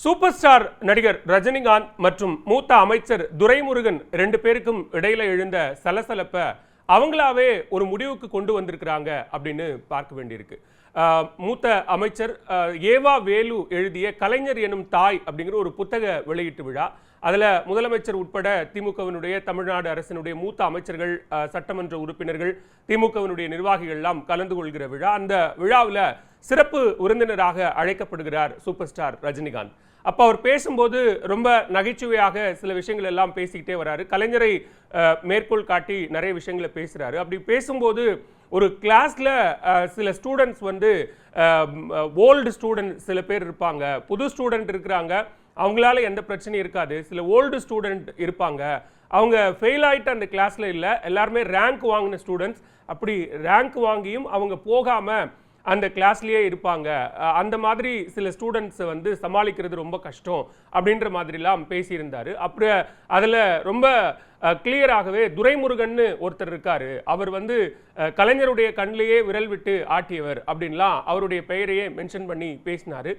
Super star நடிகர் ரஜினிகாந்த் மற்றும் மூத்த அமைச்சர் துரைமுருகன் ரெண்டு பேருக்கும் இடையில எழுந்த சலசலப்ப அவங்களாவே ஒரு முடிவுக்கு கொண்டு வந்திருக்கிறாங்க அப்படின்னு பார்க்க வேண்டியிருக்கு. மூத்த அமைச்சர் ஏவா வேலு எழுதிய கலைஞர் எனும் தாய் அப்படிங்கிற ஒரு புத்தக வெளியீட்டு விழா. அதில் முதலமைச்சர் உட்பட திமுகவினுடைய தமிழ்நாடு அரசினுடைய மூத்த அமைச்சர்கள், சட்டமன்ற உறுப்பினர்கள், திமுகவினுடைய நிர்வாகிகள் எல்லாம் கலந்து கொள்கிற விழா. அந்த விழாவில் சிறப்பு விருந்தினராக அழைக்கப்படுகிறார் சூப்பர் ஸ்டார் ரஜினிகாந்த். அப்போ அவர் பேசும்போது ரொம்ப நகைச்சுவையாக சில விஷயங்கள் எல்லாம் பேசிக்கிட்டே வராரு. கலைஞரை மேற்கோள் காட்டி நிறைய விஷயங்களை பேசுகிறாரு. அப்படி பேசும்போது ஒரு கிளாஸில் சில ஸ்டூடெண்ட்ஸ் வந்து ஓல்டு ஸ்டூடெண்ட் சில பேர் இருப்பாங்க, புது ஸ்டூடெண்ட் இருக்கிறாங்க, அவங்களால எந்த பிரச்சனையும் இருக்காது. சில ஓல்டு ஸ்டூடெண்ட் இருப்பாங்க, அவங்க ஃபெயில் ஆகிட்டு அந்த கிளாஸில் இல்லை, எல்லாருமே ரேங்க் வாங்கின ஸ்டூடெண்ட்ஸ். அப்படி ரேங்க் வாங்கியும் அவங்க போகாமல் அந்த கிளாஸ்லேயே இருப்பாங்க. அந்த மாதிரி சில ஸ்டூடெண்ட்ஸை வந்து சமாளிக்கிறது ரொம்ப கஷ்டம் அப்படின்ற மாதிரிலாம் பேசியிருந்தார். அப்புறம் அதில் ரொம்ப கிளியராகவே துரைமுருகன்னு ஒருத்தர் இருக்காரு, அவர் வந்து கலைஞருடைய கண்ணிலேயே விரல் விட்டு ஆட்டியவர் அப்படின்லாம் அவருடைய பெயரையே மென்ஷன் பண்ணி பேசினார்.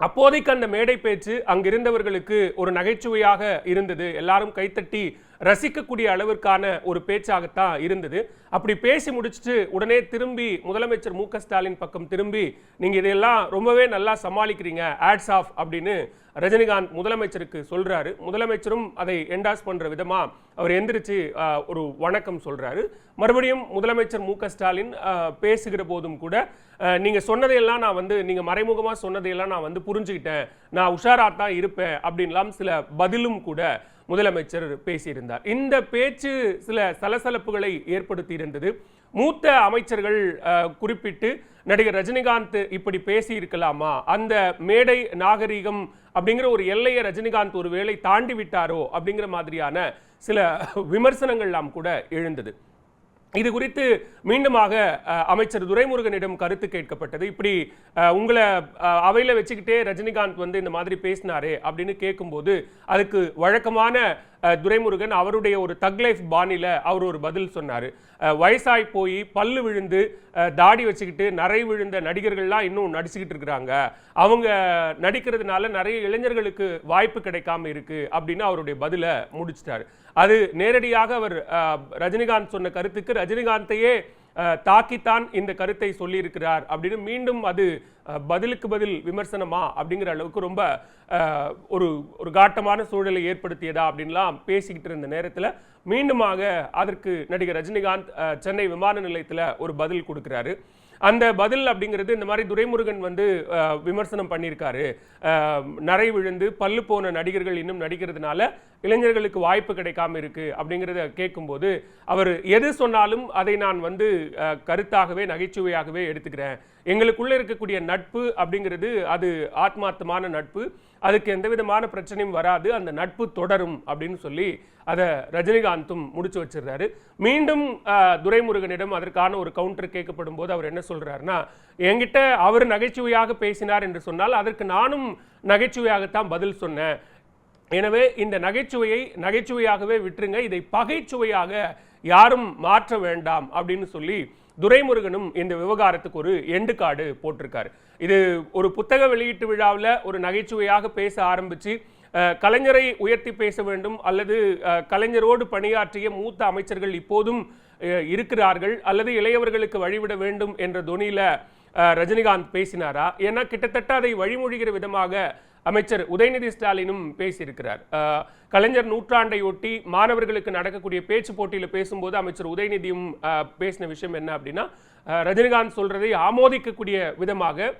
அப்போதைக்கு அந்த மேடை பேச்சு அங்கிருந்தவர்களுக்கு ஒரு நகைச்சுவையாக இருந்தது. எல்லாரும் கைத்தட்டி ரசிக்கக்கூடிய அளவிற்கான ஒரு பேச்சாகத்தான் இருந்தது. அப்படி பேசி முடிச்சுட்டு உடனே திரும்பி முதலமைச்சர் மு க ஸ்டாலின் பக்கம் திரும்பி, நீங்க இதையெல்லாம் ரொம்பவே நல்லா சமாளிக்கிறீங்க, ஆட்ஸ் ஆஃப் அப்படின்னு ரஜினிகாந்த் முதலமைச்சருக்கு சொல்றாரு. முதலமைச்சரும் அதை என்டாஸ் பண்ற விதமா அவர் எந்திரிச்சு ஒரு வணக்கம் சொல்றாரு. மறுபடியும் முதலமைச்சர் மு க ஸ்டாலின் பேசுகிற போதும் கூட, நீங்க சொன்னதையெல்லாம் நான் வந்து, நீங்க மறைமுகமா சொன்னதையெல்லாம் நான் வந்து புரிஞ்சுக்கிட்டேன், நான் உஷாராத்தான் இருப்பேன் அப்படின்லாம் சில பதிலும் கூட முதலமைச்சர் பேசியிருந்தார். இந்த பேச்சு சில சலசலப்புகளை ஏற்படுத்தி இருந்தது. மூத்த அமைச்சர்கள் குறிப்பிட்டு நடிகர் ரஜினிகாந்த் இப்படி பேசி இருக்கலாமா, அந்த மேடை நாகரீகம் அப்படிங்கிற ஒரு எல்லையை ரஜினிகாந்த் ஒரு வேளை தாண்டி விட்டாரோ அப்படிங்கிற மாதிரியான சில விமர்சனங்கள்லாம் கூட எழுந்தது. இது குறித்து மீண்டுமாக அமைச்சர் துரைமுருகனிடம் கருத்து கேட்கப்பட்டது. இப்படி உங்களை அவையில் வச்சுக்கிட்டே ரஜினிகாந்த் வந்து இந்த மாதிரி பேசினாரே அப்படின்னு கேட்கும்போது அதுக்கு வழக்கமான துரைமுருகன் அவருடைய ஒரு தக் லைஃப் பாணியில் அவர் ஒரு பதில் சொன்னார். வயசாகி போய் பல்லு விழுந்து தாடி வச்சுக்கிட்டு நரை விழுந்த நடிகர்கள்லாம் இன்னும் நடிச்சுக்கிட்டு இருக்கிறாங்க, அவங்க நடிக்கிறதுனால நிறைய இளைஞர்களுக்கு வாய்ப்பு கிடைக்காம இருக்கு அப்படின்னு அவருடைய பதிலை முடிச்சிட்டாரு. அது நேரடியாக அவர் ரஜினிகாந்த் சொன்ன கருத்துக்கு ரஜினிகாந்தையே தாக்கித்தான் இந்த கருத்தை சொல்லியிருக்கிறார் அப்படின்னு மீண்டும் அது பதிலுக்கு பதில் விமர்சனமா அப்படிங்கிற அளவுக்கு ரொம்ப ஒரு காட்டமான சூழலை ஏற்படுத்தியதா அப்படின்லாம் பேசிக்கிட்டு இருந்த நேரத்தில் மீண்டுமாக அதற்கு நடிகர் ரஜினிகாந்த் சென்னை விமான நிலையத்தில் ஒரு பதில் கொடுக்குறாரு. அந்த பதில் அப்படிங்கிறது இந்த மாதிரி துரைமுருகன் வந்து விமர்சனம் பண்ணியிருக்காரு, நரை விழுந்து பல்லு போன நடிகர்கள் இன்னும் நடிக்கிறதுனால இளைஞர்களுக்கு வாய்ப்பு கிடைக்காம இருக்கு அப்படிங்கிறத கேட்கும்போது அவர் எது சொன்னாலும் அதை நான் வந்து கருத்தாகவே நகைச்சுவையாகவே எடுத்துக்கிறேன். எங்களுக்குள்ள இருக்கக்கூடிய நட்பு அப்படிங்கிறது அது ஆத்மார்த்தமான நட்பு, அதுக்கு எந்த விதமான பிரச்சனையும் வராது, அந்த நட்பு தொடரும் அப்படின்னு சொல்லி அதை ரஜினிகாந்தும் முடிச்சு வச்சிருந்தாரு. மீண்டும் துரைமுருகனிடம் அதற்கான ஒரு கவுண்டர் கேட்கப்படும் போது அவர் என்ன சொல்றாருன்னா, என்கிட்ட அவர் நகைச்சுவையாக பேசினார் என்று சொன்னால் அதற்கு நானும் நகைச்சுவையாகத்தான் பதில் சொன்னேன், எனவே இந்த நகைச்சுவையை நகைச்சுவையாகவே விட்டுருங்க, இதை பகைச்சுவையாக யாரும் மாற்ற வேண்டாம் அப்படின்னு சொல்லி துரைமுருகனும் இந்த விவகாரத்துக்கு ஒரு எண்டு கார்டு போட்டிருக்காரு. இது ஒரு புத்தக வெளியீட்டு விழாவில் ஒரு நகைச்சுவையாக பேச ஆரம்பிச்சு கலைஞரை உயர்த்தி பேச வேண்டும், அல்லது கலைஞரோடு பணியாற்றிய மூத்த அமைச்சர்கள் இப்போதும் இருக்கிறார்கள், அல்லது இளையவர்களுக்கு வழிவிட வேண்டும் என்ற தொனியில ரஜினிகாந்த் பேசினாரா? ஏன்னா கிட்டத்தட்ட அதை வழிமொழிகிற விதமாக அமைச்சர் உதயநிதி ஸ்டாலினும் பேசியிருக்கிறார். கலைஞர் நூற்றாண்டை ஒட்டி மாணவர்களுக்கு நடக்கக்கூடிய பேச்சு போட்டியில் பேசும்போது அமைச்சர் உதயநிதியும் பேசின விஷயம் என்ன அப்படின்னா, ரஜினிகாந்த் சொல்றதை ஆமோதிக்கக்கூடிய விதமாக,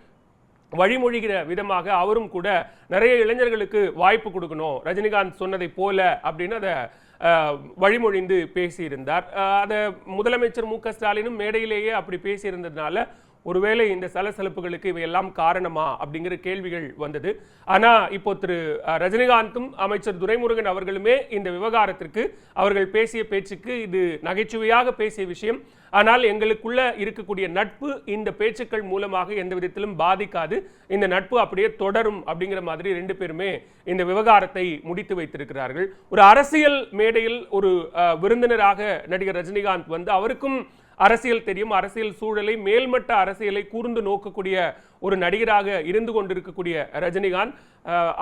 வழிமொழிகிற விதமாக அவரும் கூட நிறைய இளைஞர்களுக்கு வாய்ப்பு கொடுக்கணும் ரஜினிகாந்த் சொன்னதை போல அப்படின்னு அதை வழிமொழிந்து பேசியிருந்தார். அதை முதலமைச்சர் மு க ஸ்டாலினும் மேடையிலேயே அப்படி பேசியிருந்ததுனால ஒருவேளை இந்த சலசலப்புகளுக்கு இவையெல்லாம் காரணமா அப்படிங்கிற கேள்விகள் வந்தது. ஆனா இப்போ திரு ரஜினிகாந்தும் அமைச்சர் துரைமுருகன் அவர்களுமே இந்த விவகாரத்திற்கு, அவர்கள் பேசிய பேச்சுக்கு இது நகைச்சுவையாக பேசிய விஷயம், ஆனால் எங்களுக்குள்ள இருக்கக்கூடிய நட்பு இந்த பேச்சுக்கள் மூலமாக எந்த விதத்திலும் பாதிக்காது, இந்த நட்பு அப்படியே தொடரும் அப்படிங்கிற மாதிரி ரெண்டு பேருமே இந்த விவகாரத்தை முடித்து வைத்திருக்கிறார்கள். ஒரு அரசியல் மேடையில் ஒரு விருந்தினராக நடிகர் ரஜினிகாந்த் வந்து அவருக்கும் அரசியல் தெரியும், அரசியல் சூழலை, மேல்மட்ட அரசியலை கூர்ந்து நோக்கக்கூடிய ஒரு நடிகராக இருந்து கொண்டிருக்கக்கூடிய ரஜினிகாந்த்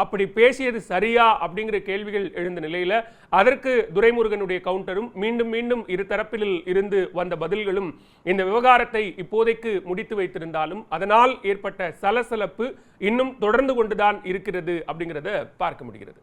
அப்படி பேசியது சரியா அப்படிங்கிற கேள்விகள் எழுந்த நிலையில அதற்கு துரைமுருகனுடைய கவுண்டரும் மீண்டும் மீண்டும் இரு தரப்பில் இருந்து வந்த பதில்களும் இந்த விவகாரத்தை இப்போதைக்கு முடித்து வைத்திருந்தாலும் அதனால் ஏற்பட்ட சலசலப்பு இன்னும் தொடர்ந்து கொண்டுதான் இருக்கிறது அப்படிங்கிறத பார்க்க முடிகிறது.